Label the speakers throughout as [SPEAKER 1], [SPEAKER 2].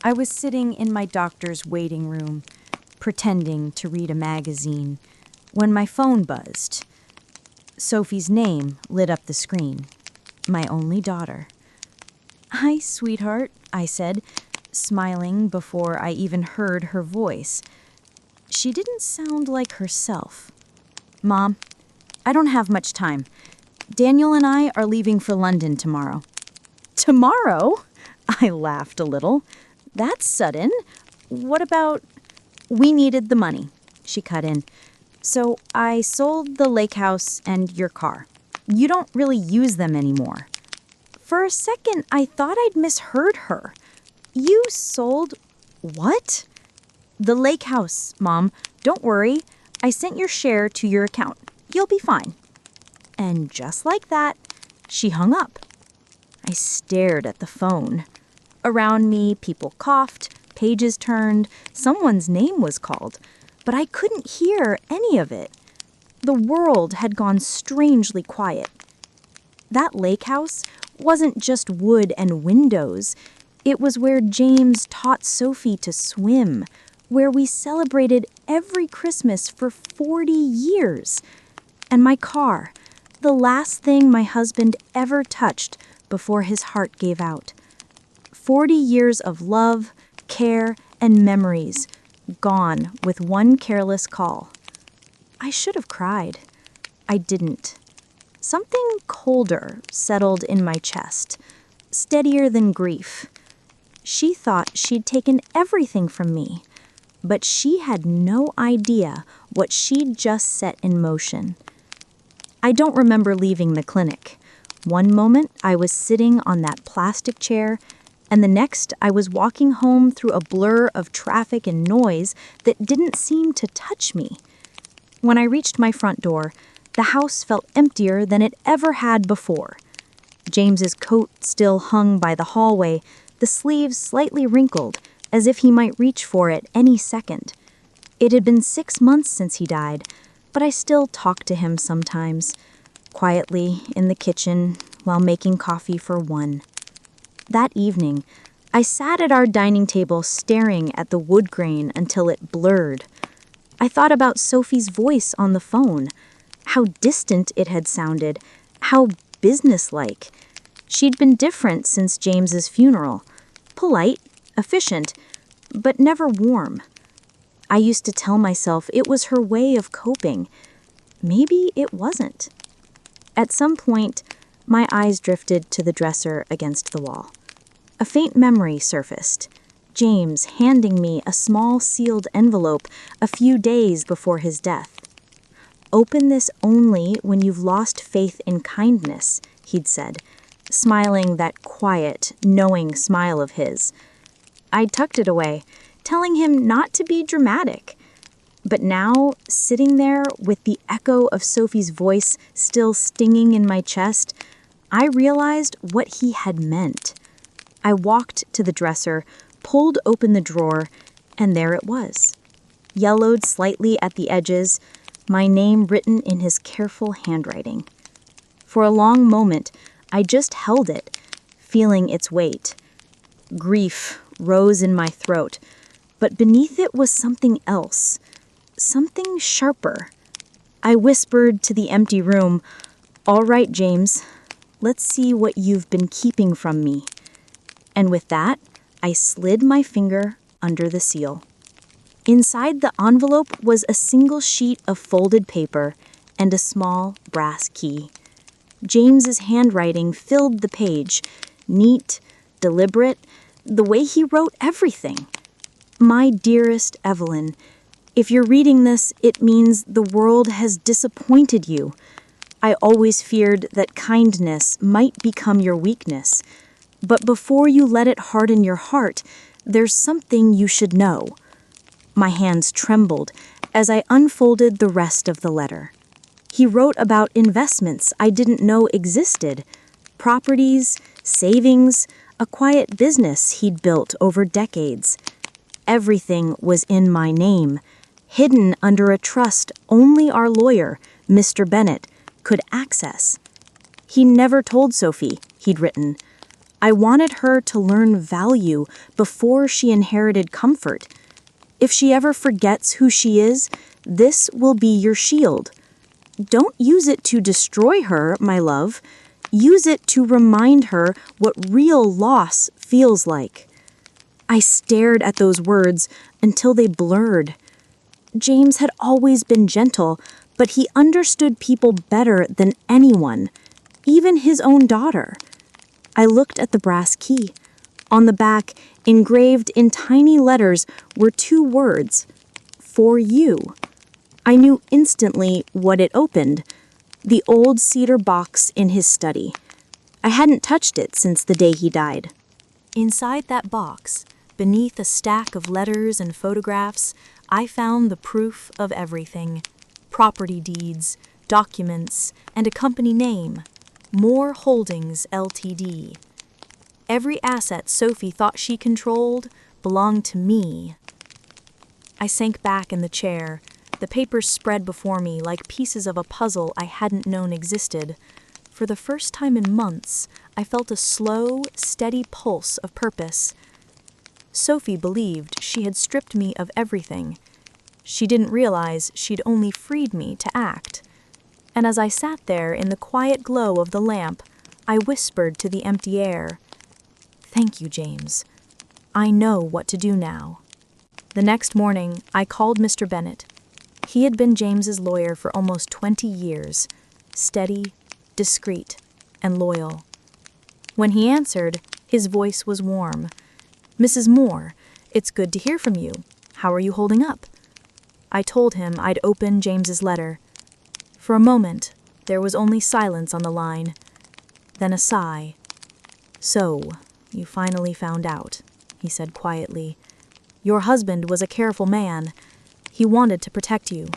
[SPEAKER 1] I was sitting in my doctor's waiting room, pretending to read a magazine, when my phone buzzed. Sophie's name lit up the screen. My only daughter. "Hi, sweetheart," I said, smiling before I even heard her voice. She didn't sound like herself. "Mom, I don't have much time. Daniel and I are leaving for London tomorrow." "Tomorrow?" I laughed a little. "That's sudden. What about—" "We needed the money," she cut in. "So I sold the lake house and your car. You don't really use them anymore." For a second, I thought I'd misheard her. "You sold what?" "The lake house, Mom. Don't worry. I sent your share to your account. You'll be fine." And just like that, she hung up. I stared at the phone. Around me, people coughed, pages turned, someone's name was called, but I couldn't hear any of it. The world had gone strangely quiet. That lake house wasn't just wood and windows. It was where James taught Sophie to swim, where we celebrated every Christmas for 40 years. And my car, the last thing my husband ever touched before his heart gave out. 40 years of love, care, and memories, gone with one careless call. I should have cried. I didn't. Something colder settled in my chest, steadier than grief. She thought she'd taken everything from me, but she had no idea what she'd just set in motion. I don't remember leaving the clinic. One moment I was sitting on that plastic chair, and the next I was walking home through a blur of traffic and noise that didn't seem to touch me. When I reached my front door, the house felt emptier than it ever had before. James's coat still hung by the hallway, the sleeves slightly wrinkled, as if he might reach for it any second. It had been 6 months since he died, but I still talked to him sometimes, quietly in the kitchen while making coffee for one. That evening, I sat at our dining table staring at the wood grain until it blurred. I thought about Sophie's voice on the phone, how distant it had sounded, how businesslike. She'd been different since James's funeral. Polite, efficient, but never warm. I used to tell myself it was her way of coping. Maybe it wasn't. At some point, my eyes drifted to the dresser against the wall. A faint memory surfaced. James handing me a small sealed envelope a few days before his death. "Open this only when you've lost faith in kindness," he'd said, smiling that quiet, knowing smile of his. I tucked it away, telling him not to be dramatic. But now, sitting there with the echo of Sophie's voice still stinging in my chest, I realized what he had meant. I walked to the dresser, pulled open the drawer, and there it was. Yellowed slightly at the edges, my name written in his careful handwriting. For a long moment, I just held it, feeling its weight. Grief rose in my throat, but beneath it was something else, something sharper. I whispered to the empty room, "All right, James, let's see what you've been keeping from me." And with that, I slid my finger under the seal. Inside the envelope was a single sheet of folded paper and a small brass key. James's handwriting filled the page, neat, deliberate, the way he wrote everything. "My dearest Evelyn, if you're reading this, it means the world has disappointed you. I always feared that kindness might become your weakness. But before you let it harden your heart, there's something you should know." My hands trembled as I unfolded the rest of the letter. He wrote about investments I didn't know existed, properties, savings, a quiet business he'd built over decades. Everything was in my name, hidden under a trust only our lawyer, Mr. Bennett, could access. He never told Sophie, he'd written. I wanted her to learn value before she inherited comfort. If she ever forgets who she is, this will be your shield. Don't use it to destroy her, my love. Use it to remind her what real loss feels like. I stared at those words until they blurred. James had always been gentle, but he understood people better than anyone, even his own daughter. I looked at the brass key. On the back, engraved in tiny letters, were 2 words, "For you." I knew instantly what it opened, the old cedar box in his study. I hadn't touched it since the day he died. Inside that box, beneath a stack of letters and photographs, I found the proof of everything. Property deeds, documents, and a company name, Moore Holdings, Ltd. Every asset Sophie thought she controlled belonged to me. I sank back in the chair, the papers spread before me like pieces of a puzzle I hadn't known existed. For the first time in months, I felt a slow, steady pulse of purpose. Sophie believed she had stripped me of everything. She didn't realize she'd only freed me to act. And as I sat there in the quiet glow of the lamp, I whispered to the empty air, "Thank you, James. I know what to do now." The next morning, I called Mr. Bennett. He had been James's lawyer for almost 20 years, steady, discreet, and loyal. When he answered, his voice was warm. "Mrs. Moore, it's good to hear from you. How are you holding up?" I told him I'd opened James's letter. For a moment, there was only silence on the line, then a sigh. "So, you finally found out," he said quietly. "Your husband was a careful man. He wanted to protect you.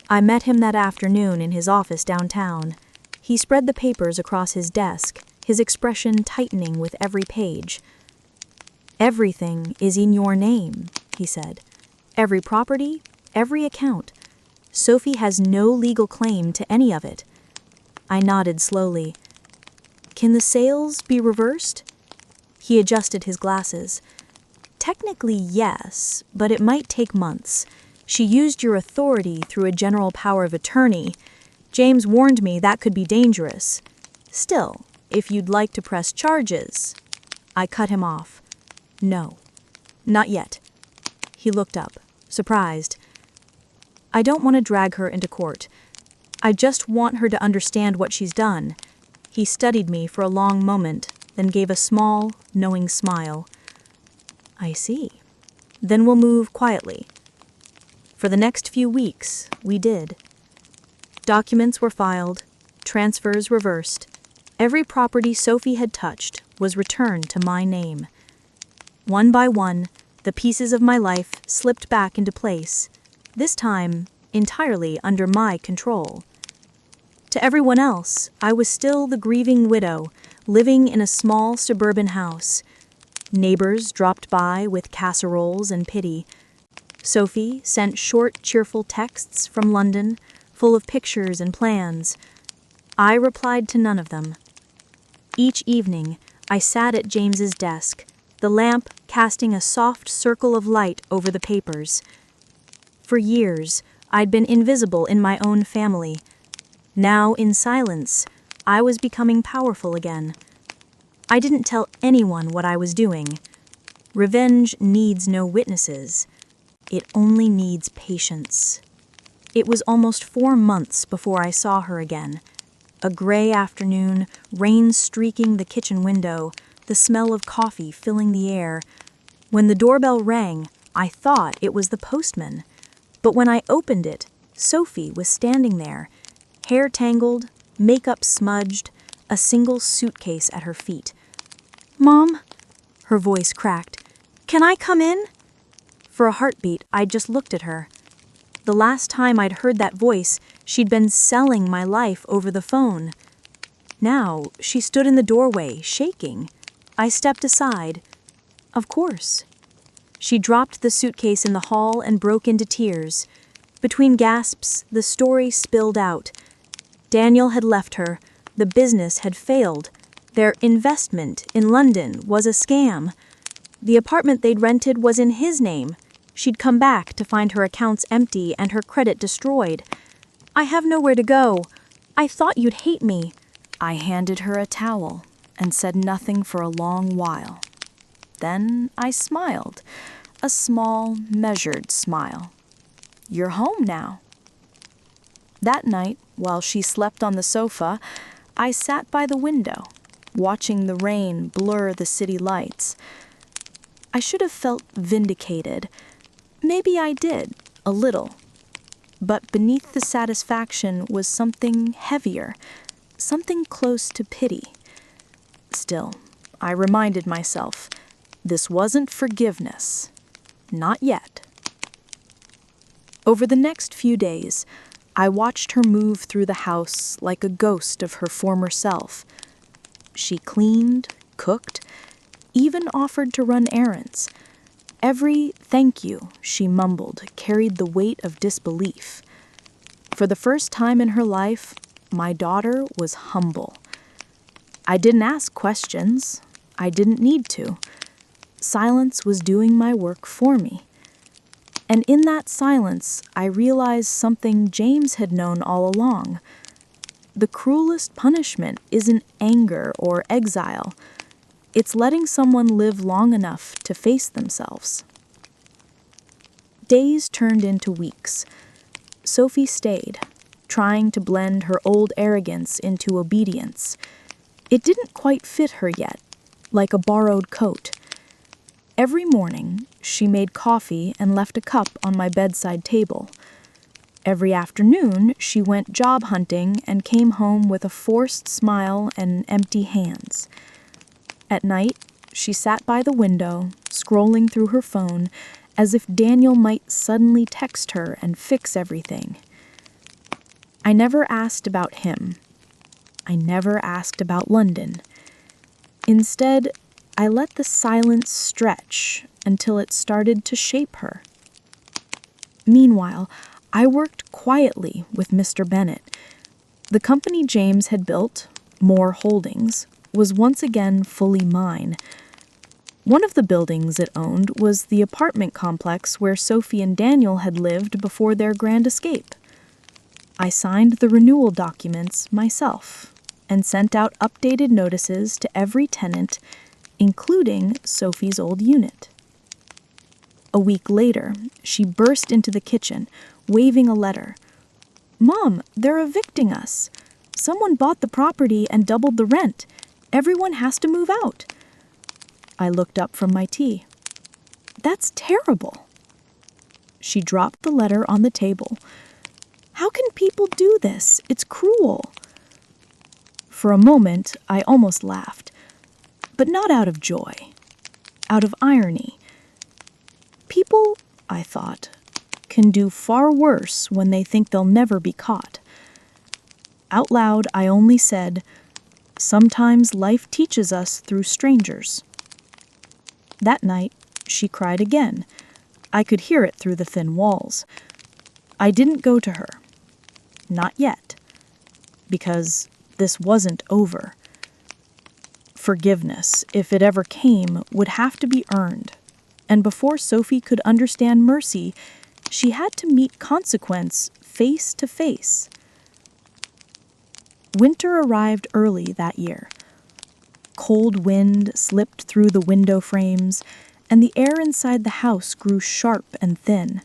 [SPEAKER 1] I met him that afternoon in his office downtown. He spread the papers across his desk, his expression tightening with every page. 'Everything is in your name,' he said. 'Every property, every account. Sophie has no legal claim to any of it.' I nodded slowly. 'Can the sales be reversed?' He adjusted his glasses. 'Technically, yes, but it might take months. She used your authority through a general power of attorney. James warned me that could be dangerous. Still, if you'd like to press charges—' I cut him off. 'No, not yet.' He looked up, surprised. 'I don't want to drag her into court. I just want her to understand what she's done.' He studied me for a long moment, then gave a small, knowing smile. 'I see. Then we'll move quietly.' For the next few weeks, we did. Documents were filed, transfers reversed. Every property Sophie had touched was returned to my name. One by one, the pieces of my life slipped back into place, this time entirely under my control. To everyone else, I was still the grieving widow, living in a small suburban house. Neighbors dropped by with casseroles and pity. Sophie sent short, cheerful texts from London, full of pictures and plans. I replied to none of them. Each evening, I sat at James's desk, the lamp casting a soft circle of light over the papers. For years, I'd been invisible in my own family. Now, in silence, I was becoming powerful again. I didn't tell anyone what I was doing. Revenge needs no witnesses. It only needs patience. It was almost 4 months before I saw her again. A gray afternoon, rain streaking the kitchen window, the smell of coffee filling the air. When the doorbell rang, I thought it was the postman. But when I opened it, Sophie was standing there, hair tangled, makeup smudged, a single suitcase at her feet. "Mom?" Her voice cracked. "Can I come in?" For a heartbeat, I just looked at her. The last time I'd heard that voice, she'd been selling my life over the phone. Now, she stood in the doorway, shaking. I stepped aside. Of course. She dropped the suitcase in the hall and broke into tears. Between gasps, the story spilled out. Daniel had left her. The business had failed. Their investment in London was a scam. The apartment they'd rented was in his name. She'd come back to find her accounts empty and her credit destroyed. I have nowhere to go. I thought you'd hate me. I handed her a towel and said nothing for a long while. Then I smiled, a small, measured smile. You're home now. That night, while she slept on the sofa, I sat by the window, watching the rain blur the city lights. I should have felt vindicated. Maybe I did, a little. But beneath the satisfaction was something heavier, something close to pity. Still, I reminded myself, this wasn't forgiveness. Not yet. Over the next few days, I watched her move through the house like a ghost of her former self. She cleaned, cooked, even offered to run errands. Every thank you she mumbled carried the weight of disbelief. For the first time in her life, my daughter was humble. I didn't ask questions. I didn't need to. Silence was doing my work for me. And in that silence, I realized something James had known all along. The cruelest punishment isn't anger or exile. It's letting someone live long enough to face themselves. Days turned into weeks. Sophie stayed, trying to blend her old arrogance into obedience. It didn't quite fit her yet, like a borrowed coat. Every morning, she made coffee and left a cup on my bedside table. Every afternoon, she went job hunting and came home with a forced smile and empty hands. At night, she sat by the window, scrolling through her phone, as if Daniel might suddenly text her and fix everything. I never asked about him. I never asked about London. Instead, I let the silence stretch until it started to shape her. Meanwhile, I worked quietly with Mr. Bennett. The company James had built, Moore Holdings, was once again fully mine. One of the buildings it owned was the apartment complex where Sophie and Daniel had lived before their grand escape. I signed the renewal documents myself and sent out updated notices to every tenant, including Sophie's old unit. A week later, she burst into the kitchen, waving a letter. "Mom, they're evicting us. Someone bought the property and doubled the rent. Everyone has to move out." I looked up from my tea. "That's terrible." She dropped the letter on the table. "How can people do this? It's cruel." For a moment, I almost laughed, but not out of joy, out of irony. People, I thought, can do far worse when they think they'll never be caught. Out loud, I only said, "Sometimes life teaches us through strangers." That night, she cried again. I could hear it through the thin walls. I didn't go to her. Not yet. Because this wasn't over. Forgiveness, if it ever came, would have to be earned. And before Sophie could understand mercy, she had to meet consequence face to face. Winter arrived early that year. Cold wind slipped through the window frames, and the air inside the house grew sharp and thin.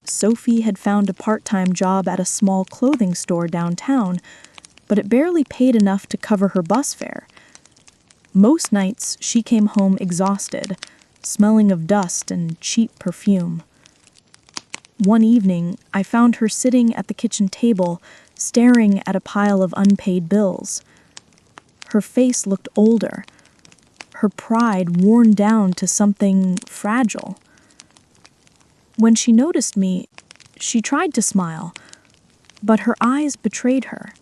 [SPEAKER 1] Sophie had found a part-time job at a small clothing store downtown, but it barely paid enough to cover her bus fare. Most nights, she came home exhausted, smelling of dust and cheap perfume. One evening, I found her sitting at the kitchen table, staring at a pile of unpaid bills. Her face looked older, her pride worn down to something fragile. When she noticed me, she tried to smile, but her eyes betrayed her.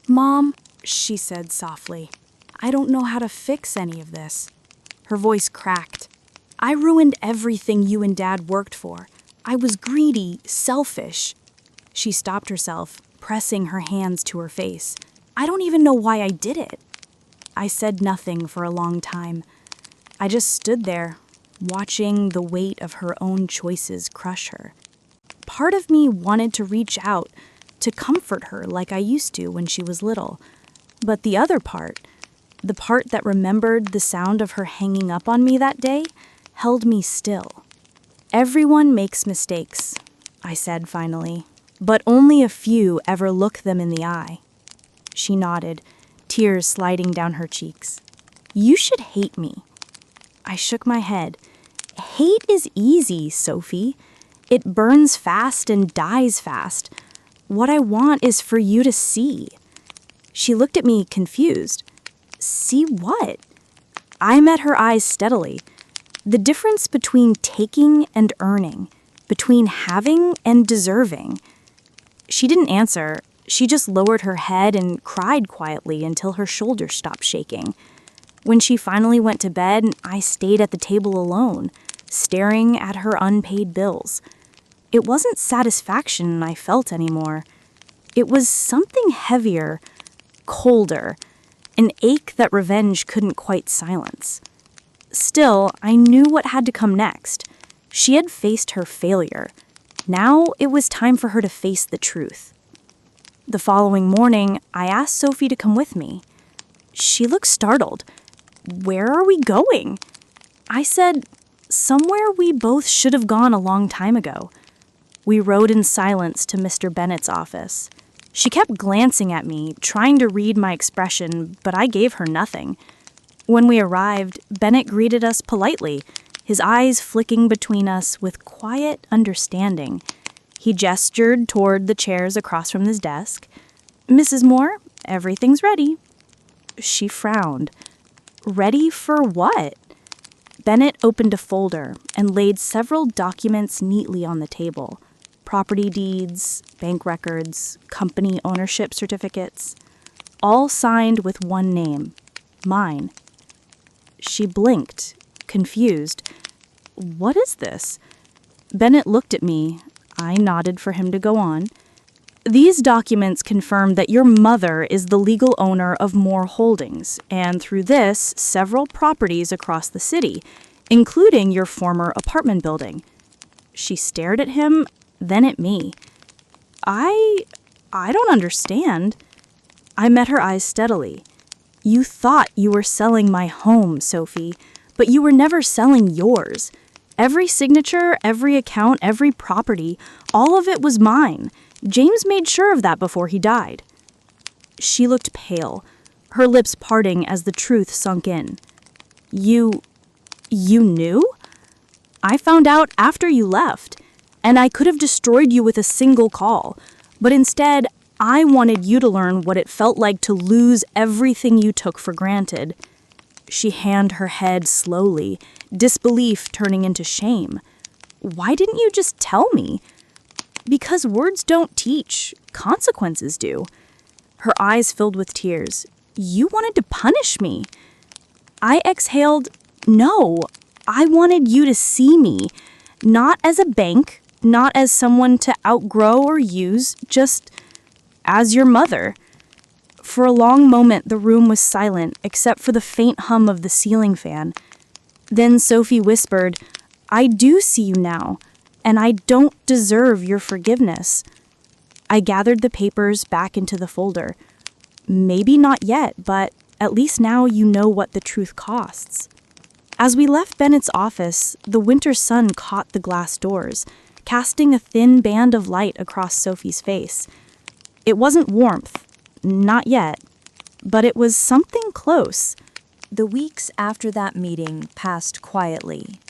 [SPEAKER 2] "Mom," she said softly, "I don't know how to fix any of this." Her voice cracked. "I ruined everything you and Dad worked for. I was greedy, selfish." She stopped herself, pressing her hands to her face. "I don't even know why I did it." I said nothing for a long time. I just stood there, watching the weight of her own choices crush her. Part of me wanted to reach out, to comfort her like I used to when she was little. But the other part, the part that remembered the sound of her hanging up on me that day, held me still. "Everyone makes mistakes," I said finally, "but only a few ever look them in the eye." She nodded, tears sliding down her cheeks. "You should hate me." I shook my head. "Hate is easy, Sophie. It burns fast and dies fast. What I want is for you to see." She looked at me confused. "See what?" I met her eyes steadily. The difference between taking and earning, between having and deserving. She didn't answer. She just lowered her head and cried quietly until her shoulders stopped shaking. When she finally went to bed, I stayed at the table alone, staring at her unpaid bills. It wasn't satisfaction I felt anymore. It was something heavier, colder, an ache that revenge couldn't quite silence. Still, I knew what had to come next. She had faced her failure. Now it was time for her to face the truth. The following morning, I asked Sophie to come with me. She looked startled. "Where are we going?" I said, "Somewhere we both should have gone a long time ago." We rode in silence to Mr. Bennett's office. She kept glancing at me, trying to read my expression, but I gave her nothing. When we arrived, Bennett greeted us politely, his eyes flicking between us with quiet understanding. He gestured toward the chairs across from his desk. "Mrs. Moore, everything's ready." She frowned. "Ready for what?" Bennett opened a folder and laid several documents neatly on the table. Property deeds, bank records, company ownership certificates, all signed with one name, mine. She blinked, confused. "What is this?" Bennett looked at me. I nodded for him to go on. "These documents confirm that your mother is the legal owner of Moore Holdings, and through this, several properties across the city, including your former apartment building." She stared at him, then at me. I don't understand." I met her eyes steadily. "You thought you were selling my home, Sophie, but you were never selling yours. Every signature, every account, every property, all of it was mine. James made sure of that before he died." She looked pale, her lips parting as the truth sunk in. You knew?" "I found out after you left, and I could have destroyed you with a single call, but instead, I wanted you to learn what it felt like to lose everything you took for granted." She hanged her head slowly, disbelief turning into shame. "Why didn't you just tell me?" "Because words don't teach, consequences do." Her eyes filled with tears. "You wanted to punish me." I exhaled. "No, I wanted you to see me, not as a bank, not as someone to outgrow or use, just as your mother." For a long moment, the room was silent, except for the faint hum of the ceiling fan. Then Sophie whispered, "I do see you now, and I don't deserve your forgiveness." I gathered the papers back into the folder. "Maybe not yet, but at least now you know what the truth costs." As we left Bennett's office, the winter sun caught the glass doors, casting a thin band of light across Sophie's face. It wasn't warmth, not yet, but it was something close.
[SPEAKER 1] The weeks after that meeting passed quietly.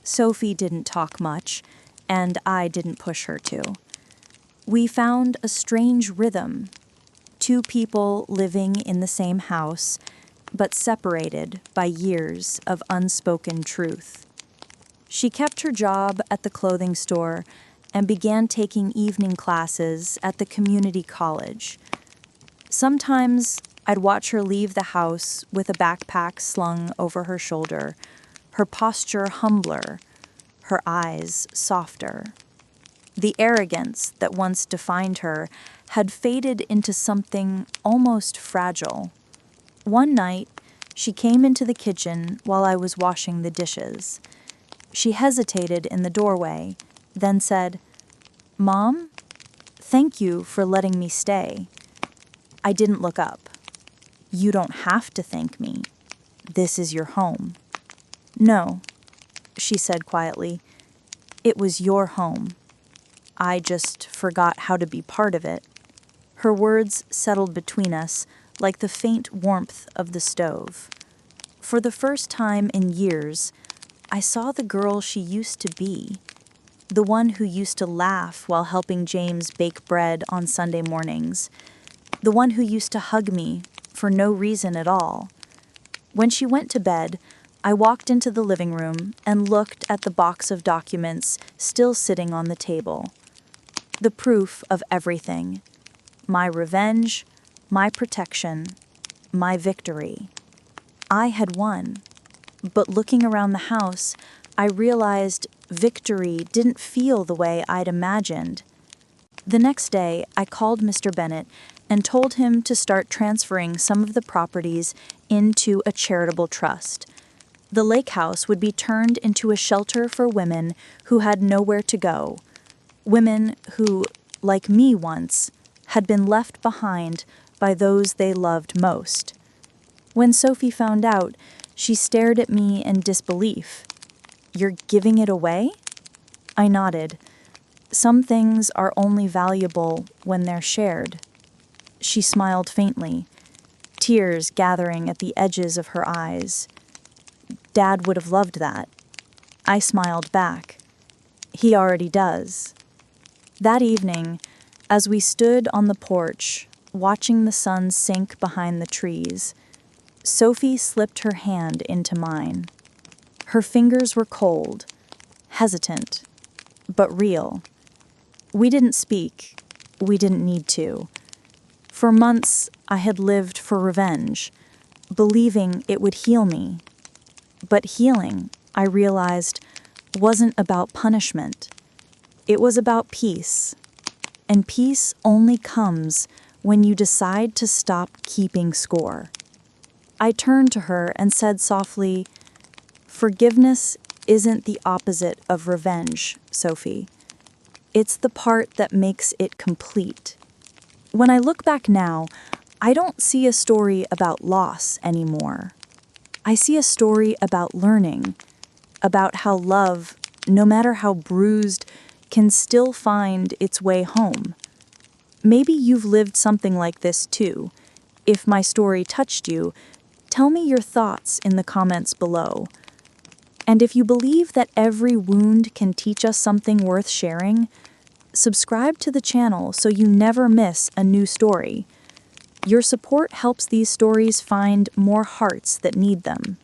[SPEAKER 1] Sophie didn't talk much, and I didn't push her to. We found a strange rhythm. Two people living in the same house, but separated by years of unspoken truth. She kept her job at the clothing store and began taking evening classes at the community college. Sometimes I'd watch her leave the house with a backpack slung over her shoulder, her posture humbler, her eyes softer. The arrogance that once defined her had faded into something almost fragile. One night, she came into the kitchen while I was washing the dishes. She hesitated in the doorway, then said, "Mom, thank you for letting me stay." I didn't look up. "You don't have to thank me. This is your home." "No," she said quietly. "It was your home. I just forgot how to be part of it." Her words settled between us like the faint warmth of the stove. For the first time in years, I saw the girl she used to be, the one who used to laugh while helping James bake bread on Sunday mornings, the one who used to hug me for no reason at all. When she went to bed, I walked into the living room and looked at the box of documents still sitting on the table. The proof of everything. My revenge, my protection, my victory. I had won. But looking around the house, I realized victory didn't feel the way I'd imagined. The next day, I called Mr. Bennett and told him to start transferring some of the properties into a charitable trust. The lake house would be turned into a shelter for women who had nowhere to go, women who, like me once, had been left behind by those they loved most. When Sophie found out, she stared at me in disbelief. "You're giving it away?" I nodded. "Some things are only valuable when they're shared." She smiled faintly, tears gathering at the edges of her eyes. "Dad would have loved that." I smiled back. "He already does." That evening, as we stood on the porch, watching the sun sink behind the trees, Sophie slipped her hand into mine. Her fingers were cold, hesitant, but real. We didn't speak. We didn't need to. For months, I had lived for revenge, believing it would heal me. But healing, I realized, wasn't about punishment. It was about peace. And peace only comes when you decide to stop keeping score. I turned to her and said softly, "Forgiveness isn't the opposite of revenge, Sophie. It's the part that makes it complete." When I look back now, I don't see a story about loss anymore. I see a story about learning, about how love, no matter how bruised, can still find its way home. Maybe you've lived something like this too. If my story touched you, tell me your thoughts in the comments below. And if you believe that every wound can teach us something worth sharing, subscribe to the channel so you never miss a new story. Your support helps these stories find more hearts that need them.